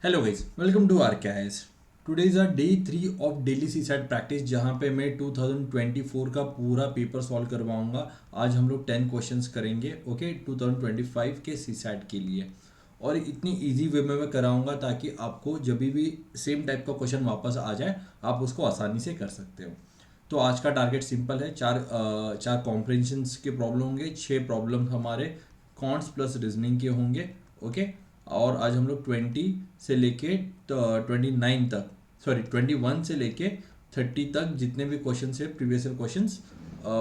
Hello guys, welcome to R cash. Today is day 3 of daily CSAT practice, जहाँ पे मैं 2024 का पूरा पेपर सॉल्व करवाऊंगा। आज हम लोग 10 क्वेश्चंस करेंगे, ओके, 2025 के सी सैट के लिए। और इतनी इजी वे में मैं कराऊंगा ताकि आपको जब भी सेम टाइप का क्वेश्चन वापस आ जाए आप उसको आसानी से कर सकते हो। तो आज का टारगेट सिंपल है। चार कॉम्प्रिहेंशंस के प्रॉब्लम होंगे, 6 प्रॉब्लम हमारे कॉन्ट्स प्लस रीजनिंग के होंगे, ओके। और आज हम लोग 29 तक, सॉरी 21 से लेके 30 तक जितने भी क्वेश्चन है, प्रीवियस ईयर क्वेश्चन,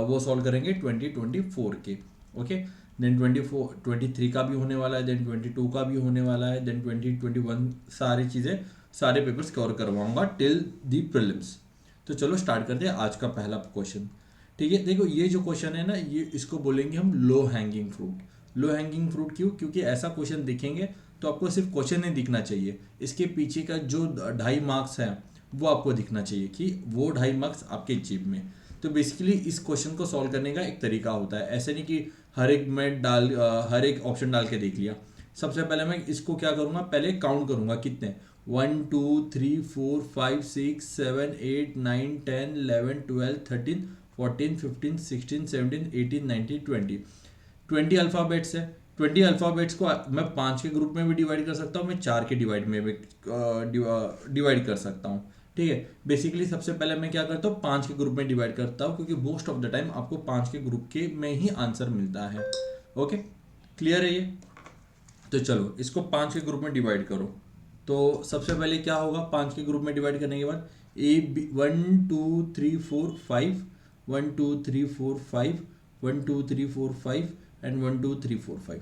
वो सॉल्व करेंगे 2024 के, ओके। देन 23 का भी होने वाला है, देन 22 का भी होने वाला है, देन 2021, सारी चीज़ें, सारे पेपर्स कवर करवाऊंगा टिल दी प्रीलिम्स। तो चलो स्टार्ट करते हैं आज का पहला क्वेश्चन। ठीक है, देखो ये जो क्वेश्चन है ना, ये इसको बोलेंगे हम low hanging fruit. Low hanging fruit क्यों? क्योंकि ऐसा क्वेश्चन दिखेंगे तो आपको सिर्फ क्वेश्चन नहीं दिखना चाहिए, इसके पीछे का जो 2.5 मार्क्स है वो आपको दिखना चाहिए कि वो 2.5 मार्क्स आपके जेब में। तो बेसिकली इस क्वेश्चन को सॉल्व करने का एक तरीका होता है, ऐसे नहीं कि हर एक ऑप्शन डाल के देख लिया। सबसे पहले मैं इसको क्या करूँगा, पहले काउंट करूँगा कितने, 1 2 3 4 5 6 7 8 9 10 11 12 13 14 15 16 17 18 19 20 अल्फ़ाबेट्स है। 20 अल्फ़ाबेट्स को मैं 5 के ग्रुप में भी डिवाइड कर सकता हूँ, मैं 4 के डिवाइड में भी डिवाइड कर सकता हूँ। ठीक है, बेसिकली सबसे पहले मैं क्या करता हूँ, 5 के ग्रुप में डिवाइड करता हूँ, क्योंकि मोस्ट ऑफ द टाइम आपको 5 के ग्रुप के में ही आंसर मिलता है। ओके, क्लियर है ये? तो चलो इसको 5 के ग्रुप में डिवाइड करो। तो सबसे पहले क्या होगा, 5 के ग्रुप में डिवाइड करने के बाद ए बी 1 2 3 4 5, 1 2 3 4 5, 1 2 3 4 5 एंड 1 2 3 4 5।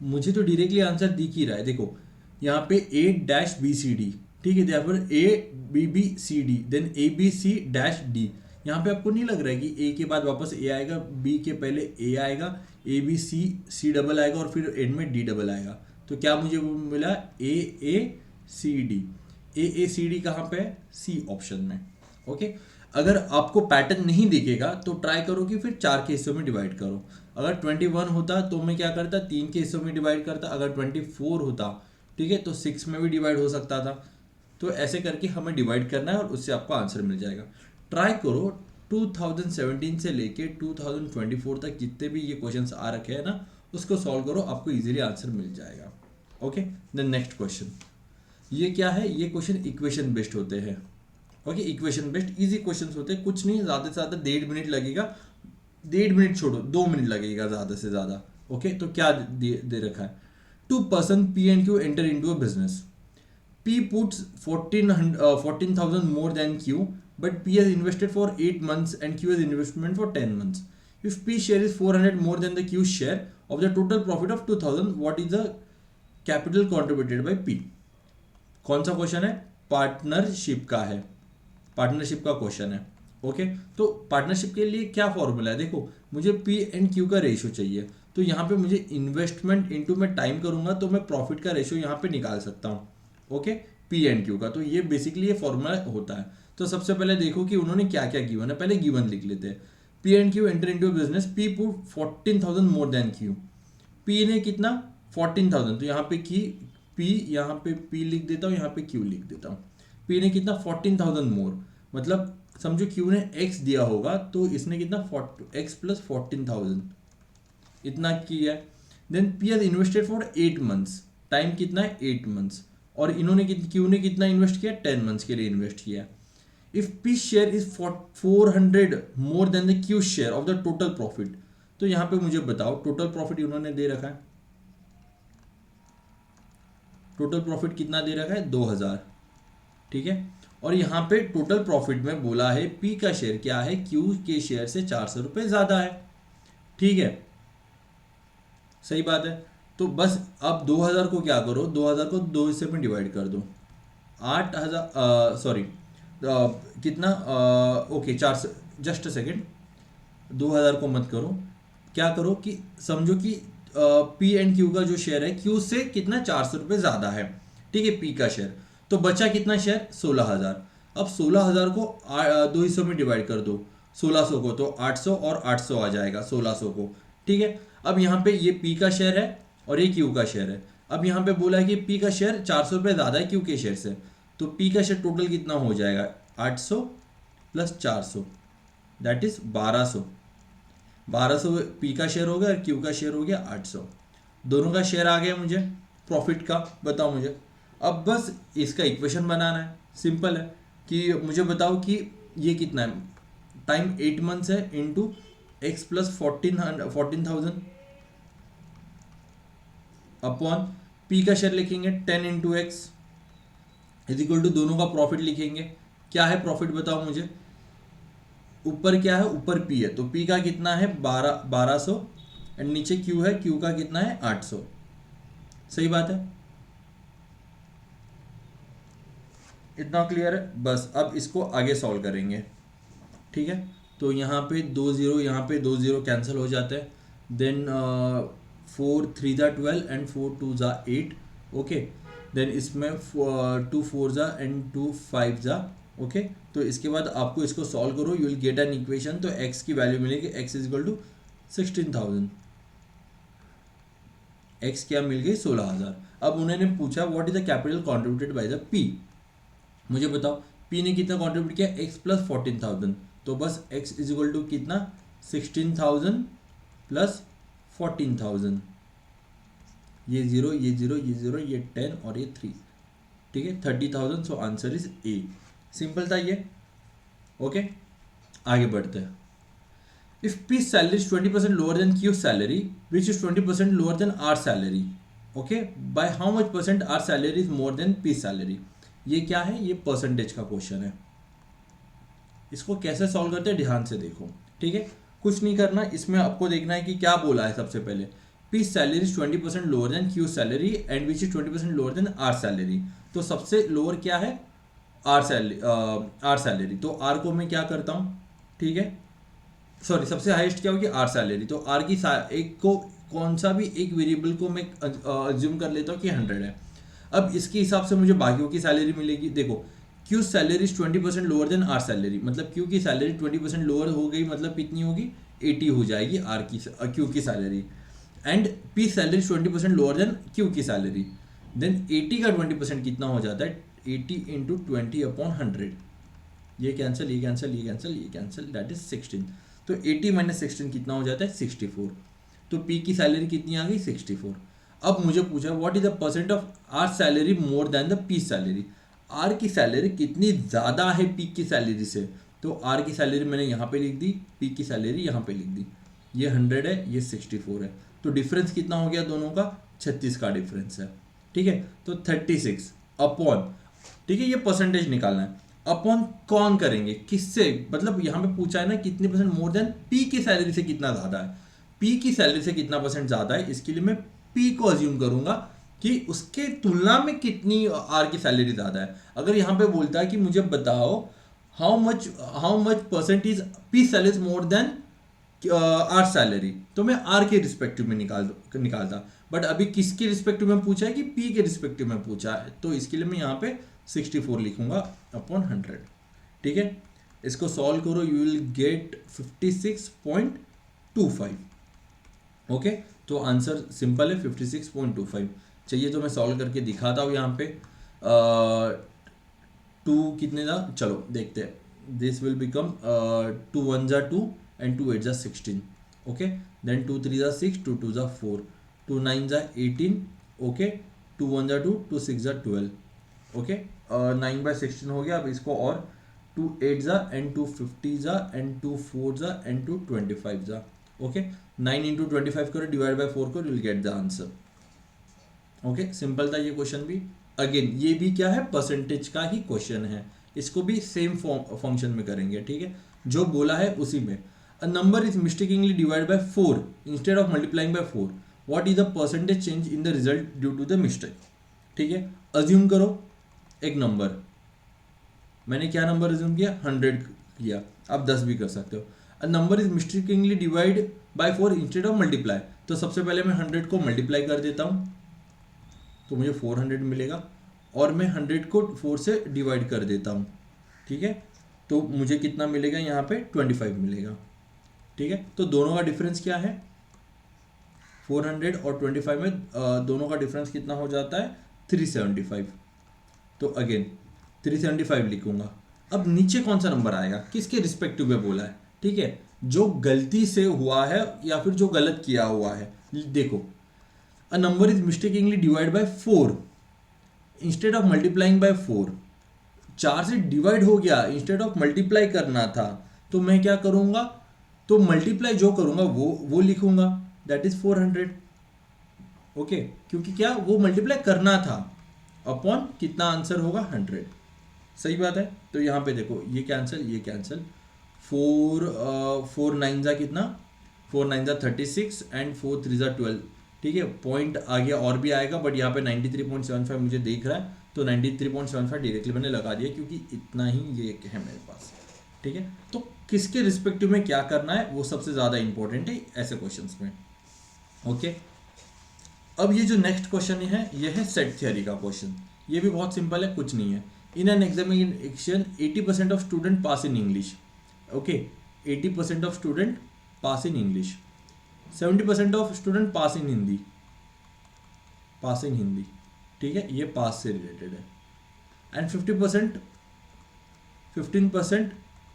मुझे तो डायरेक्टली आंसर दिख ही रहा है, देखो यहाँ पे A dash B C D. ठीक है, फिर A B B C D, then A B C dash D. यहाँ पे आपको नहीं लग रहा है कि ए के बाद वापस ए आएगा, बी के पहले ए आएगा, ए बी सी, सी डबल आएगा और फिर एंड में डी डबल आएगा। तो क्या मुझे वो मिला, ए सी डी। ए सी डी कहाँ पे है? सी ऑप्शन में, ओके। अगर आपको पैटर्न नहीं दिखेगा तो ट्राई करो कि फिर 4 के हिस्सों में डिवाइड करो। अगर 21 होता तो मैं क्या करता, 3 के हिस्सों में डिवाइड करता। अगर 24 होता, ठीक है, तो 6 में भी डिवाइड हो सकता था। तो ऐसे करके हमें डिवाइड करना है और उससे आपको आंसर मिल जाएगा। ट्राई करो 2017 से लेके 2024 तक जितने भी ये क्वेश्चंस आ रखे हैं ना, उसको सॉल्व करो, आपको इजीली आंसर मिल जाएगा। Okay, then next question. ये क्या है, ये क्वेश्चन इक्वेशन बेस्ड होते हैं। Okay, equation based easy questions होते हैं, कुछ नहीं, ज़्यादा से ज़्यादा 1.5 मिनट लगेगा। 1.5 मिनट छोड़ो, 2 मिनट लगेगा ज़्यादा से ज़्यादा। ओके, तो क्या दे रखा है, 2 person P and Q enter into a business. P puts 14,000 more than Q, but P has invested for 8 months and Q has investment for 10 months. If P share is 400 more than the Q share of the total profit of 2,000, what is the capital contributed by P? कौन सा question है? Partnership का है, partnership का question है। Okay, तो partnership के लिए क्या फॉर्मूला है, देखो मुझे पी एंड क्यू का रेशियो चाहिए। तो यहाँ पे मुझे इन्वेस्टमेंट इनटू मैं टाइम करूंगा तो मैं प्रॉफिट का रेशियो यहाँ पे निकाल सकता हूँ। ओके, पी एंड क्यू का, तो ये बेसिकली ये फॉर्मूला होता है। तो सबसे पहले देखो कि उन्होंने क्या क्या गिवन है, पहले गिवन लिख लेते हैं। P and Q enter into business, P put 14,000 more than Q. P ने कितना, 14,000, तो यहाँ पे की पी, यहाँ पे पी लिख देता हूँ, यहाँ पे क्यू लिख देता हूँ। पी ने कितना, 14,000 मोर, मतलब समझो क्यू ने एक्स दिया होगा तो इसने कितना, एक्स प्लस 14,000 इतना किया है। Then P has invested for 8 months, time कितना है, 8 मंथ्स, और इन्होंने क्यू ने कितना इन्वेस्ट किया, 10 मंथ्स के लिए इन्वेस्ट किया। If P share is 400 more than the Q share of the total profit, तो यहाँ पे मुझे बताओ टोटल प्रॉफिट इन्होंने दे रखा है, टोटल प्रॉफिट कितना दे रखा है, 2,000। ठीक है, और यहाँ पे टोटल प्रॉफिट में बोला है पी का शेयर क्या है, क्यू के शेयर से 400 रुपये ज़्यादा है। ठीक है, सही बात है। तो बस अब 2,000 को क्या करो, 2,000 को 2 हिस्से में डिवाइड कर दो। 8,000, सॉरी कितना, ओके 400, जस्ट अ सेकेंड, 2,000 को मत करो, क्या करो कि समझो कि पी एंड क्यू का जो शेयर है क्यू से कितना, 400 रुपये ज़्यादा है। ठीक है, पी का शेयर, तो बचा कितना शेयर, 16,000। अब 16,000 को 2 हिस्सों में डिवाइड कर दो, 1600 को, तो 800 और 800 आ जाएगा 1600 को। ठीक है, अब यहाँ पे ये पी का शेयर है और ये क्यू का शेयर है। अब यहाँ पे बोला है कि पी का शेयर 400 रुपये ज़्यादा है क्यू के शेयर से, तो पी का शेयर टोटल कितना हो जाएगा 800 प्लस 400 दैट इज 1200। 1200 पी का शेयर हो गया और क्यू का शेयर हो गया 800। दोनों का शेयर आ गया मुझे प्रॉफिट का, बताओ मुझे। अब बस इसका इक्वेशन बनाना है, सिंपल है कि मुझे बताओ कि ये कितना है, टाइम 8 मंथ्स है into x plus 14,000 upon P का शेयर लिखेंगे 10 into x is equal to दोनों का प्रॉफिट लिखेंगे। क्या है प्रॉफिट बताओ मुझे, ऊपर क्या है, ऊपर पी है, तो पी का कितना है 1200 एंड नीचे क्यू है, क्यू का कितना है 800। सही बात है, इतना क्लियर है। बस अब इसको आगे सॉल्व करेंगे, ठीक है। तो यहाँ पे 2 0, यहाँ पे 2 0 कैंसिल हो जाते हैं। देन 4 3 ज़ा 12 एंड 4 2 ज़ा 8, ओके। देन इसमें 2 4 ज़ा एंड 2 5 ज़ा, ओके। तो इसके बाद आपको इसको सॉल्व करो, you will get an equation. तो x की वैल्यू मिलेगी x is equal to 16,000। x क्या मिल गई 16,000। अब उन्होंने पूछा what is the capital contributed by the p। मुझे बताओ p ने कितना कॉन्ट्रीब्यूट किया, x प्लस 14,000। तो बस x इज इक्वल टू कितना 16,000 प्लस 14,000। ये 0 ये 0 ये 0 ये 10 और ये 3, ठीक है 30,000। So answer is A. Simple था ये, ओके। आगे बढ़ते हैं। If P salary is 20% lower than Q salary which is 20% lower than R salary, okay, by how much percent R salary is more than P salary. ये क्या है, ये percentage का क्वेश्चन है। इसको कैसे सॉल्व करते हैं ध्यान से देखो, ठीक है। कुछ नहीं करना, इसमें आपको देखना है कि क्या बोला है। सबसे पहले P salary is 20% lower than Q salary and which is 20% lower than R salary. तो सबसे लोअर क्या है, आर सैलरी। तो आर को मैं क्या करता हूँ, ठीक है, सॉरी सबसे हाईएस्ट क्या होगी आर सैलरी। तो आर की एक को कौन सा भी एक वेरिएबल को मैं अज्यूम कर लेता हूँ कि 100 है। अब इसके हिसाब से मुझे बाकियों की सैलरी मिलेगी। देखो Q salary is 20% lower than R salary, मतलब क्यू की सैलरी 20% लोअर हो गई, मतलब कितनी होगी 80 हो जाएगी क्यू की salary. And P salary 20% lower than Q की सैलरी। देन 80 का 20% कितना हो जाता है 80 इंटू 20 अपॉन 100। ये कैंसिल ये कैंसिल ये कैंसिल ये कैंसिल दैट इज 16। तो 80 माइनस 16 कितना हो जाता है 64। तो पी की सैलरी कितनी आ गई 64। अब मुझे पूछा what is the percent of R salary more than the P salary. R की सैलरी कितनी ज़्यादा है पी की सैलरी से। तो आर की सैलरी मैंने यहाँ पे लिख दी, पी की सैलरी यहाँ पे लिख दी। ये 100 है, ये 64 है। तो डिफरेंस कितना हो गया दोनों का 36 का डिफरेंस है, ठीक है। तो 36 अपॉन, ठीक है, ये परसेंटेज निकालना है। अपॉन कौन करेंगे, किससे, मतलब यहाँ पे पूछा है ना कितनी परसेंट मोर देन पी की सैलरी से कितना ज़्यादा है। पी की सैलरी से कितना परसेंट ज़्यादा है, इसके लिए मैं पी को अज्यूम करूंगा कि उसके तुलना में कितनी आर की सैलरी ज़्यादा है। अगर यहाँ पे बोलता है कि मुझे बताओ how much percentage P salary more than R salary, तो मैं आर के रिस्पेक्टिव में निकालता। बट अभी किसके रिस्पेक्टिव में पूछा है कि पी के रिस्पेक्टिव में पूछा है, तो इसके लिए मैं यहाँ पे 64 लिखूंगा अपॉन 100, ठीक है। इसको सॉल्व करो, यू विल गेट 56.25, ओके। तो आंसर सिंपल है 56.25। चाहिए तो मैं सॉल्व करके दिखाता हूँ यहाँ पे। 2 कितने था, चलो देखते हैं। दिस विल बिकम 2 1 जा 2 and 2 8 जा 16, okay. Then 2 3 जा 6, 2 2 जा 4, 2 9 जा 18, okay. 2 1 जा 2, 2 6 जा 12, okay. 9/16 हो गया। अब इसको और 2 8 जा and 2 50 जा and 2 4 जा and 2 25 जा, okay. 9 into 25 करो डिवाइड बाय 4 करो, you will get the answer, okay. Simple था ये क्वेश्चन भी। अगेन ये भी क्या है, परसेंटेज का ही क्वेश्चन है। इसको भी सेम फंक्शन में करेंगे, ठीक है, जो बोला है उसी में। A number is mistakenly divided by 4 instead of multiplying by 4. What is the percentage change in the result due to the mistake? ठीक है, अज्यूम करो एक नंबर, मैंने क्या नंबर अज्यूम किया 100 किया, आप 10 भी कर सकते हो। A number is mistakenly divided by 4 instead of multiply, तो सबसे पहले मैं 100 को मल्टीप्लाई कर देता हूँ तो मुझे 400 मिलेगा, और मैं 100 को 4 से डिवाइड कर देता हूँ, ठीक है। तो मुझे कितना मिलेगा यहाँ पे 25 मिलेगा, ठीक है। तो दोनों का डिफरेंस क्या है 400 और 25 में दोनों का डिफरेंस कितना हो जाता है 375। तो अगेन 375 लिखूंगा। अब नीचे कौन सा नंबर आएगा, किसके रिस्पेक्टिव में बोला है, ठीक है, जो गलती से हुआ है या फिर जो गलत किया हुआ है। देखो, a number is mistakingly divide by 4 instead of multiplying by 4। 4 से डिवाइड हो गया, इंस्टेड ऑफ मल्टीप्लाई करना था, तो मैं क्या करूंगा, तो मल्टीप्लाई जो करूंगा वो लिखूंगा, दैट इज 400। ओके, क्योंकि क्या वो मल्टीप्लाई करना था अपॉन कितना आंसर होगा 100। सही बात है। तो यहाँ पे देखो ये कैंसिल 4 9 जा कितना 4 9 जा 36 एंड 4 3 जा 12। ठीक है, पॉइंट आगे और भी आएगा बट यहाँ पे 93.75 मुझे देख रहा है, तो 93.75 डायरेक्टली मैंने लगा दिया क्योंकि इतना ही ये है मेरे पास। ठीक है, तो किसके रिस्पेक्टिव में क्या करना है वो सबसे ज़्यादा इंपॉर्टेंट है ऐसे क्वेश्चंस में। ओके, अब ये जो नेक्स्ट क्वेश्चन है ये है सेट थ्योरी का क्वेश्चन। ये भी बहुत सिंपल है, कुछ नहीं है। In an examination 80% of student pass in English. Okay, 80% of student pass in English, 70% of student pass in Hindi, ठीक है, ये पास से रिलेटेड है। And 15%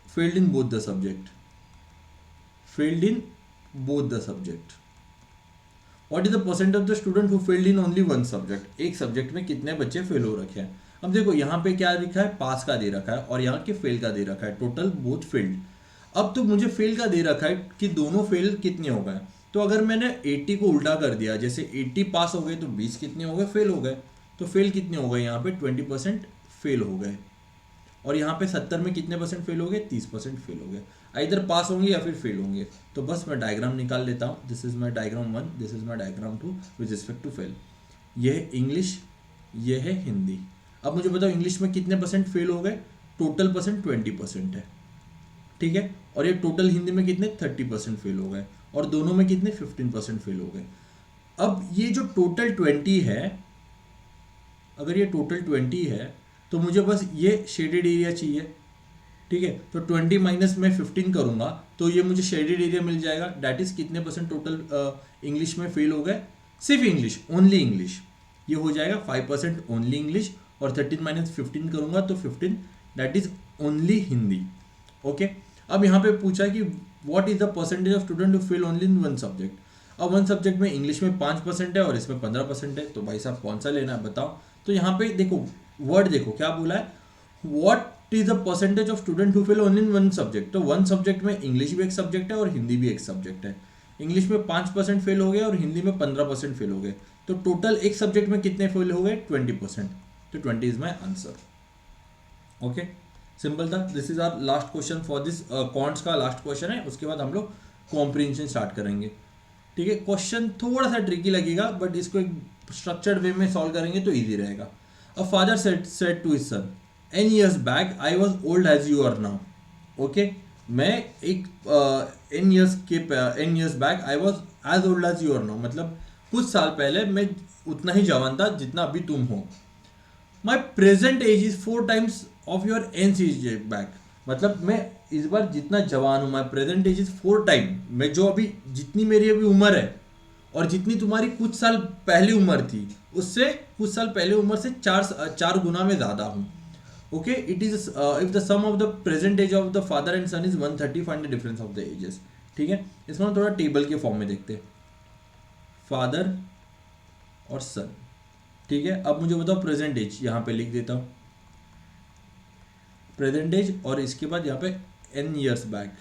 failed in both the subject, what is the percent of the student who failed in only one subject. एक subject में कितने बच्चे fail हो रखे हैं। अब देखो यहाँ पे क्या लिखा है, पास का दे रखा है और यहाँ के फेल का दे रखा है, टोटल बोथ फेल्ड। अब तो मुझे फेल का दे रखा है कि दोनों फेल कितने हो गए, तो अगर मैंने 80 को उल्टा कर दिया, जैसे 80 पास हो गए तो 20 कितने हो गए, फेल हो गए। तो फेल कितने हो गए, यहाँ पे 20% फेल हो गए। और यहाँ पे 70 में कितने परसेंट फेल हो गए, 30% फेल हो गए। इधर पास होंगे या फिर फेल होंगे। तो बस मैं डायग्राम निकाल लेता हूँ। This is my diagram 1, this is my diagram 2 with respect to fail. ये है इंग्लिश, ये है हिंदी। अब मुझे बताओ इंग्लिश में कितने परसेंट फेल हो गए, टोटल परसेंट 20% है, ठीक है। और ये टोटल हिंदी में कितने 30% फेल हो गए, और दोनों में कितने 15% फेल हो गए। अब ये जो टोटल 20 है, अगर ये टोटल 20 है तो मुझे बस ये शेडेड एरिया चाहिए, ठीक है। तो 20 माइनस में 15 करूंगा तो ये मुझे शेडेड एरिया मिल जाएगा। दैट इज कितने परसेंट टोटल इंग्लिश में फेल हो गए, सिर्फ इंग्लिश, ओनली इंग्लिश। ये हो जाएगा 5% ओनली इंग्लिश, और 13 माइनस 15 करूंगा तो 15, that is only Hindi. Okay, अब यहाँ पे पूछा कि what is the percentage of student who fail only in one subject. अब वन सब्जेक्ट में इंग्लिश में 5% है और इसमें 15% है, तो भाई साहब कौन सा लेना है बताओ। तो यहाँ पे देखो वर्ड देखो क्या बोला है, what is the percentage of student who fail only in one subject. तो वन सब्जेक्ट में इंग्लिश भी एक सब्जेक्ट है और हिंदी भी एक सब्जेक्ट है। इंग्लिश में 5% फेल हो गए और हिंदी में 15% फेल हो गए, तो टोटल एक सब्जेक्ट में कितने फेल हो गए 20%। तो 20 is my answer. Okay, simple था। This is our last question for this quants का लास्ट क्वेश्चन है। उसके बाद हम लोग कॉम्प्रिहेंशन स्टार्ट करेंगे, ठीक है। क्वेश्चन थोड़ा सा ट्रिकी लगेगा बट इसको एक स्ट्रक्चर्ड वे में सॉल्व करेंगे तो इजी रहेगा। A father said to his son, N years back I was old as you are now. Okay, मैं एक N years back I was as old as you are now, मतलब कुछ साल पहले मैं उतना ही जवान था जितना अभी तुम हो। My present age is 4 times of your N years back, मतलब मैं इस बार जितना जवान हूँ, my present age is 4 time, मैं जो अभी जितनी मेरी अभी उम्र है और जितनी तुम्हारी कुछ साल पहले उम्र थी उससे कुछ साल पहले उम्र से 4 गुना में ज़्यादा हूँ। Okay, it is if the sum of the present age of the father and son is 130, find the difference of the ages. ठीक है, इसमें हम थोड़ा टेबल के फॉर्म में देखते हैं, फादर और सन। ठीक है, अब मुझे बताओ प्रेजेंट एज, यहाँ पे लिख देता हूँ प्रेजेंट एज, और इसके बाद यहाँ पे n years बैक,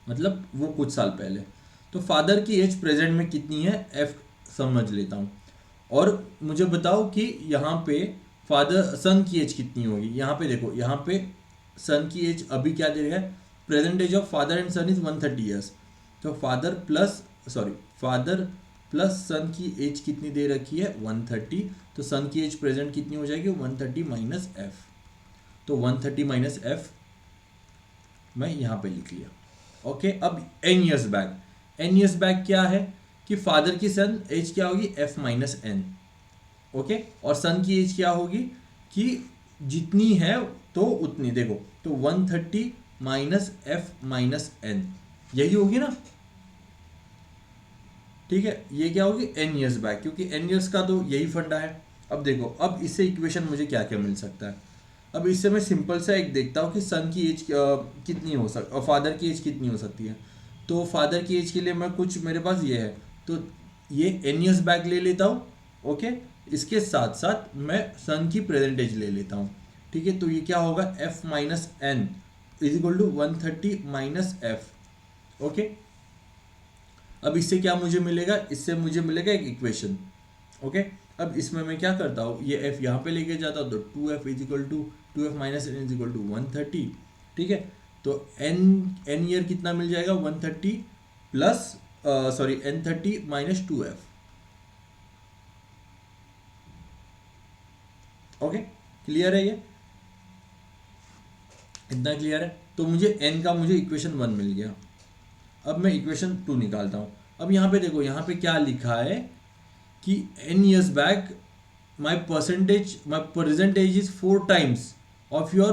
मतलब वो कुछ साल पहले। तो फादर की एज प्रेजेंट में कितनी है, f समझ लेता हूँ, और मुझे बताओ कि यहाँ पे सन की एज कितनी होगी। यहाँ पे देखो, यहाँ पे सन की एज अभी क्या दे रहा है, present age of father and son is 130 years. तो फादर प्लस सन की एज कितनी दे रखी है 130, तो सन की एज प्रेजेंट कितनी हो जाएगी 130 माइनस एफ। तो 130 माइनस एफ मैं यहाँ पे लिख लिया। ओके, अब n ईयर्स बैक क्या है कि फादर की सन एज क्या होगी f माइनस एन। ओके, और सन की एज क्या होगी कि जितनी है तो उतनी, देखो तो 130 माइनस एफ माइनस एन, यही होगी ना। ठीक है, ये क्या होगी n ईयर्स बैक, क्योंकि n ईयर्स का तो यही फंडा है। अब देखो, अब इससे इक्वेशन मुझे क्या क्या मिल सकता है। अब इससे मैं सिंपल सा एक देखता हूँ कि सन की एज कितनी हो और फादर की एज कितनी हो सकती है। तो फादर की एज के लिए मैं कुछ, मेरे पास ये है, तो ये n ईयर्स बैक ले लेता हूँ। ओके, इसके साथ साथ मैं सन की प्रेजेंट एज ले लेता हूँ। ठीक है, तो ये क्या होगा, f minus N is equal to 130 minus F. Okay, अब इससे क्या मुझे मिलेगा, इससे मुझे मिलेगा एक इक्वेशन। ओके, अब इसमें मैं क्या करता हूँ, ये f यहाँ पे लेके जाता हूँ, तो 2f is equal to 2f minus N is equal to 130। ठीक है, तो n ईयर कितना मिल जाएगा, 130 plus sorry n30 minus 2f। Okay, clear है, ये इतना क्लियर है। तो मुझे n का मुझे इक्वेशन 1 मिल गया। अब मैं इक्वेशन 2 निकालता हूँ। अब यहाँ पे देखो, यहाँ पे क्या लिखा है कि n years back my present age is 4 times of your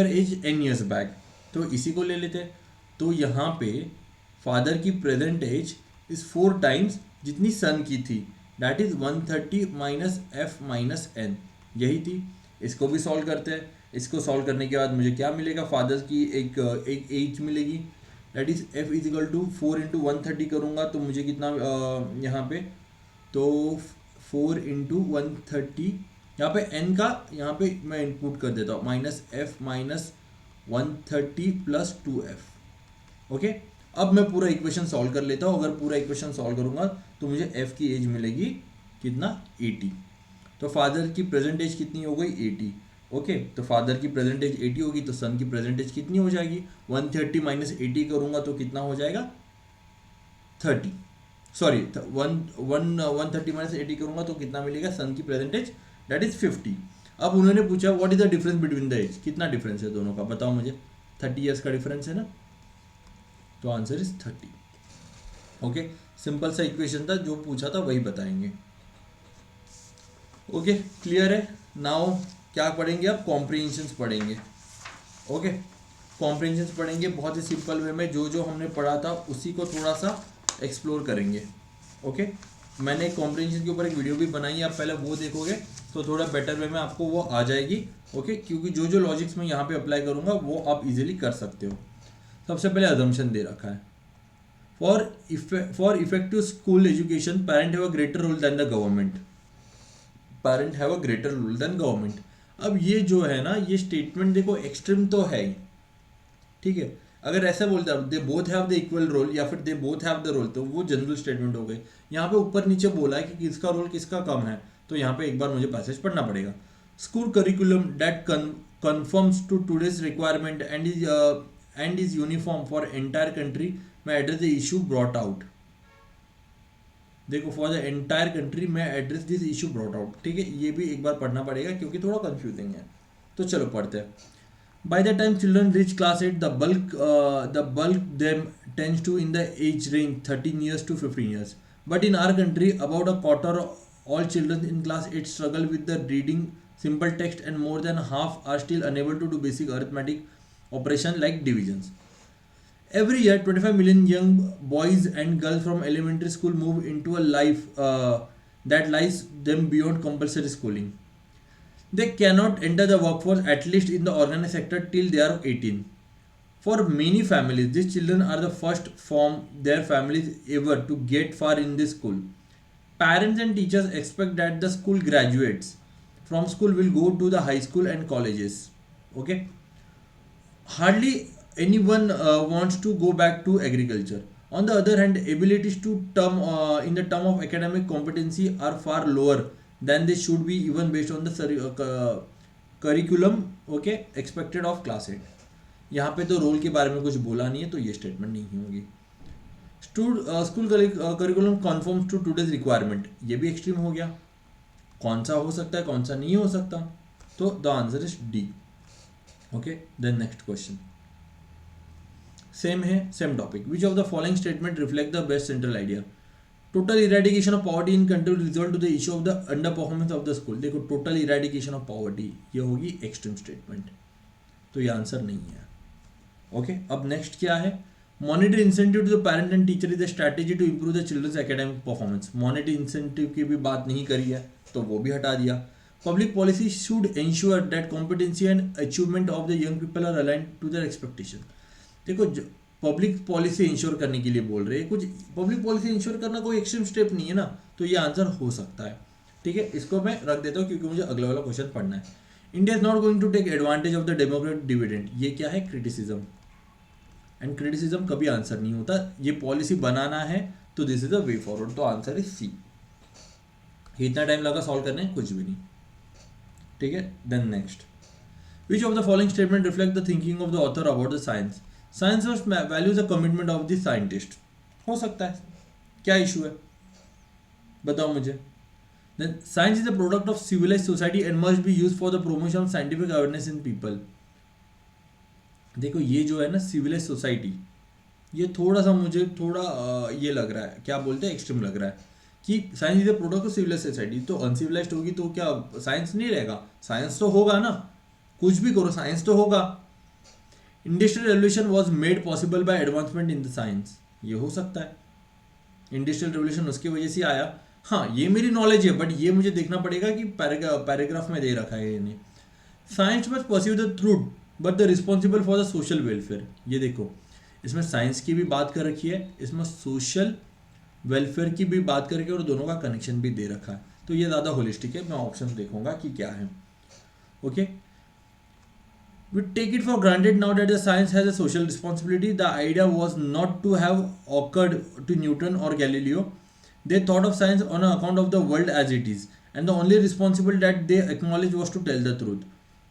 age n years back। तो इसी को ले लेते हैं। तो यहाँ पे फादर की प्रेजेंट एज इज 4 टाइम्स जितनी सन की थी, that is 130 minus F minus N, यही थी। इसको भी सॉल्व करते हैं। इसको सॉल्व करने के बाद मुझे क्या मिलेगा, फादर की एक एज मिलेगी, that is F is equal to 4 into 130 करूँगा तो मुझे कितना यहाँ पे, तो 4 इंटू 130, यहाँ पे n का, यहाँ पे मैं इनपुट कर देता हूँ minus F minus 130 plus 2f। Okay, अब मैं पूरा इक्वेशन सॉल्व कर लेता हूँ। अगर पूरा इक्वेशन सॉल्व करूँगा तो मुझे f की एज मिलेगी कितना, 80। तो फादर की प्रेजेंट एज कितनी हो गई, 80। ओके, तो फादर की प्रेजेंट एज 80 होगी, तो सन की प्रेजेंट एज कितनी हो जाएगी, 130 माइनस 80 करूँगा तो कितना हो जाएगा, 30। सॉरी, 130 माइनस 80 करूँगा तो कितना मिलेगा, सन की प्रेजेंटेज दैट इज 50। अब उन्होंने पूछा what is the difference between the age, कितना डिफरेंस है दोनों का, बताओ मुझे। 30 ईयर्स का डिफरेंस है ना, तो आंसर इज 30। ओके, सिंपल सा इक्वेशन था, जो पूछा था वही बताएंगे। ओके, क्लियर है। नाउ क्या पढ़ेंगे, अब कॉम्प्रिहेंशंस पढ़ेंगे। ओके, कॉम्प्रिहेंशंस पढ़ेंगे बहुत ही सिंपल वे में, जो जो हमने पढ़ा था उसी को थोड़ा सा एक्सप्लोर करेंगे। ओके, मैंने कॉम्प्रिहेंशन के ऊपर एक वीडियो भी बनाई है, आप पहले वो देखोगे तो थोड़ा बेटर वे में आपको वो आ जाएगी। ओके, क्योंकि जो जो लॉजिक्स मैं यहाँ पे अप्लाई करूँगा वो आप इजीली कर सकते हो। सबसे पहले अजम्पशन दे रखा है, for effective school education parent have a greater role than the government. Parent have a greater role than government. अब ये जो है ना, ये स्टेटमेंट देखो एक्सट्रीम तो है ही, ठीक है। अगर ऐसा बोलते हैं they both have the equal role या फिर they both have the role, तो वो जनरल स्टेटमेंट हो गई। यहाँ पे ऊपर नीचे बोला है कि किसका रोल किसका कम है, तो यहाँ पे एक बार मुझे पैसेज पढ़ना पड़ेगा। School curriculum that conforms to today's requirement and is uniform for entire country may address the issue brought out। देखो, फॉर द एंटायर कंट्री में address this issue brought out, ठीक है। ये भी एक बार पढ़ना पड़ेगा क्योंकि थोड़ा कंफ्यूजिंग है। तो चलो पढ़ते हैं। By the time children reach class 8, the bulk them tends to in the age range 13 years to 15 years. But in our country, about a quarter all children in class 8 struggle with the reading simple text, and more than half are still unable to do basic arithmetic operation like divisions. Every year, 25 million young boys and girls from elementary school move into a life that lies them beyond compulsory schooling. They cannot enter the workforce, at least in the organized sector, till they are 18. For many families, these children are the first from their families ever to get far in this school. Parents and teachers expect that the school graduates from school will go to the high school and colleges. Okay? Hardly anyone wants to go back to agriculture. On the other hand, abilities to in the term of academic competency are far lower than they should be, even based on the curriculum okay expected of class 8। यहाँ पे तो role के बारे में कुछ बोला नहीं है, तो ये स्टेटमेंट नहीं होगी। School curriculum confirms to today's requirement, ये भी एक्सट्रीम हो गया। कौन सा हो सकता है, कौन सा नहीं हो सकता, तो the answer is D. Okay, then next question same है, same topic. Which of the following statement reflect the best central idea. Total eradication of poverty in country result to the issue of the under performance of the school. देखो, total eradication of poverty ये होगी extreme statement, तो ये answer नहीं है। Okay, अब next क्या है, monetary incentive to the parent and teacher is the strategy to improve the children's academic performance. Monetary incentive की भी बात नहीं करी है तो वो भी हटा दिया। Public policy should ensure that competency and achievement of the young people are align to their expectation. देखो पब्लिक पॉलिसी इंश्योर करने के लिए बोल रहे हैं, कुछ पब्लिक पॉलिसी इंश्योर करना कोई एक्सट्रीम स्टेप नहीं है ना, तो ये आंसर हो सकता है। ठीक है, इसको मैं रख देता हूँ क्योंकि मुझे अगला वाला क्वेश्चन पढ़ना है। India is not going to take advantage of the democratic dividend. ये क्या है? क्रिटिसिज्म। एंड क्रिटिसिज्म कभी आंसर नहीं होता, ये पॉलिसी बनाना है तो this is the way forward, तो आंसर इज सी। इतना टाइम लगा सॉल्व करने? कुछ भी नहीं। ठीक है, then next, which of the following statement reflect the thinking of the author about the science? Science must value the commitment of the scientist. हो सकता है, क्या इशू है बताओ मुझे। Then science is the product of civilised society and must be used for the promotion of scientific awareness in people. देखो ये जो है ना सिविलाइज्ड सोसाइटी, ये थोड़ा सा मुझे ये लग रहा है, क्या बोलते हैं, एक्सट्रीम लग रहा है कि science is the product of civilised society. तो अनसिविलाइज्ड होगी तो क्या साइंस नहीं रहेगा? साइंस तो होगा ना, कुछ भी करो साइंस तो होगा। Industrial revolution was made possible by advancement in the science. ये हो सकता है, इंडस्ट्रियल रेवोल्यूशन उसकी वजह से आया। हाँ ये मेरी नॉलेज है, बट ये मुझे देखना पड़ेगा कि पैराग्राफ में दे रखा है ये नहीं। Science must pursue the truth but the responsible for the social welfare. ये देखो इसमें साइंस की भी बात कर रखी है, इसमें सोशल वेलफेयर की भी बात करके और दोनों का कनेक्शन भी दे रखा है, तो ये ज़्यादा होलिस्टिक है। मैं ऑप्शन देखूंगा कि क्या है। Okay, we take it for granted now that the science has a social responsibility. The idea was not to have occurred to Newton or Galileo. They thought of science on account of the world as it is, and the only responsible that they acknowledged was to tell the truth.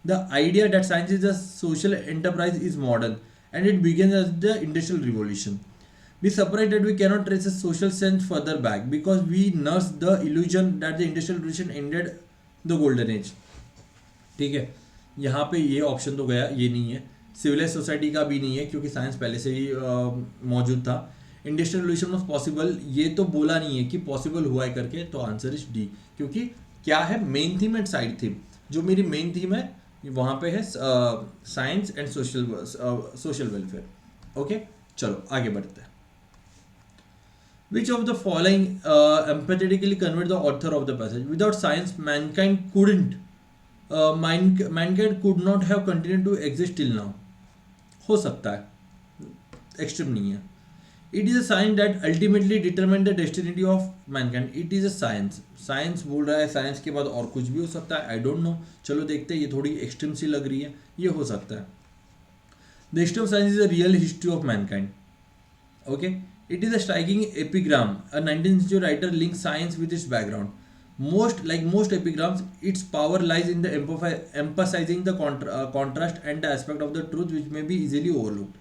The idea that science is a social enterprise is modern, and it begins as the Industrial Revolution. We surprised that we cannot trace a social sense further back because we nurse the illusion that the Industrial Revolution ended the Golden Age. ठीक है, यहाँ पे ये option तो गया, ये नहीं है। सिविलाइज सोसाइटी का भी नहीं है क्योंकि साइंस पहले से ही मौजूद था। इंडस्ट्रियल रिवोल्यूशन वॉज पॉसिबल, ये तो बोला नहीं है कि पॉसिबल हुआ है करके, तो आंसर इज डी। क्योंकि क्या है, main theme and side theme. जो मेरी मेन थीम है वहाँ पे है science and social welfare. Okay चलो आगे बढ़ते हैं। विच of the following empathetically convert the author of the passage? Without science Mankind couldn't mankind could not have continued to exist till now. हो सकता है, एक्सट्रीम नहीं है। It is a science that ultimately determined the destiny of mankind. It is a science. Science बोल रहा है, science के बाद और कुछ भी हो सकता है, आई डोंट नो। चलो देखते हैं, ये थोड़ी एक्सट्रीम सी लग रही है, ये हो सकता है। The history of science is a real history of mankind. Okay, it is a striking epigram. A 19th century writer links science with its background. Most epigrams, its power lies in the emphasizing the contrast and the aspect of the truth which may be easily overlooked.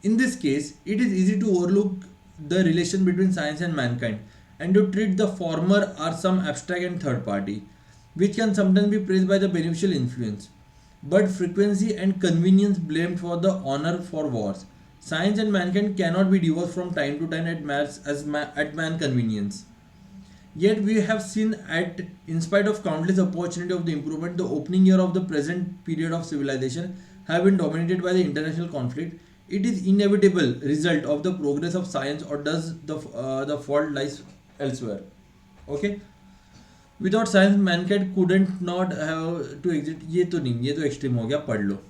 In this case, it is easy to overlook the relation between science and mankind and to treat the former as some abstract and third party, which can sometimes be praised by the beneficial influence, but frequency and convenience blamed for the honor for wars. Science and mankind cannot be divorced from time to time at man convenience. Yet we have seen that in spite of countless opportunity of the improvement, the opening year of the present period of civilization have been dominated by the international conflict. It is inevitable result of the progress of science, or does the fault lies elsewhere? Okay, without science mankind couldn't not have to exist. ये तो नहीं, ये तो extreme हो गया, पढ़ लो।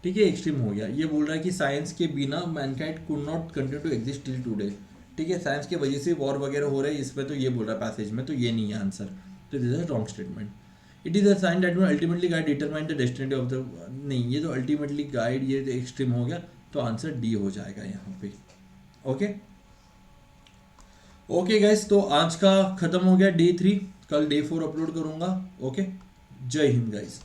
ठीक है, एक्सट्रीम हो गया। ये बोल रहा है कि साइंस के बिना mankind could not continue to exist till today. ठीक है, साइंस की वजह से वॉर वगैरह हो रहे हैं, इसमें तो ये बोल रहा है पैसेज में, तो ये नहीं है आंसर, तो this is wrong statement. It is a sign that will ultimately guide determine the destiny of the, नहीं ये तो अल्टीमेटली गाइड, ये एक्सट्रीम हो गया, तो आंसर डी हो जाएगा यहाँ पे। ओके गाइस, तो आज का खत्म हो गया डे 3, कल डे 4 अपलोड करूंगा। ओके, जय हिंद गाइस।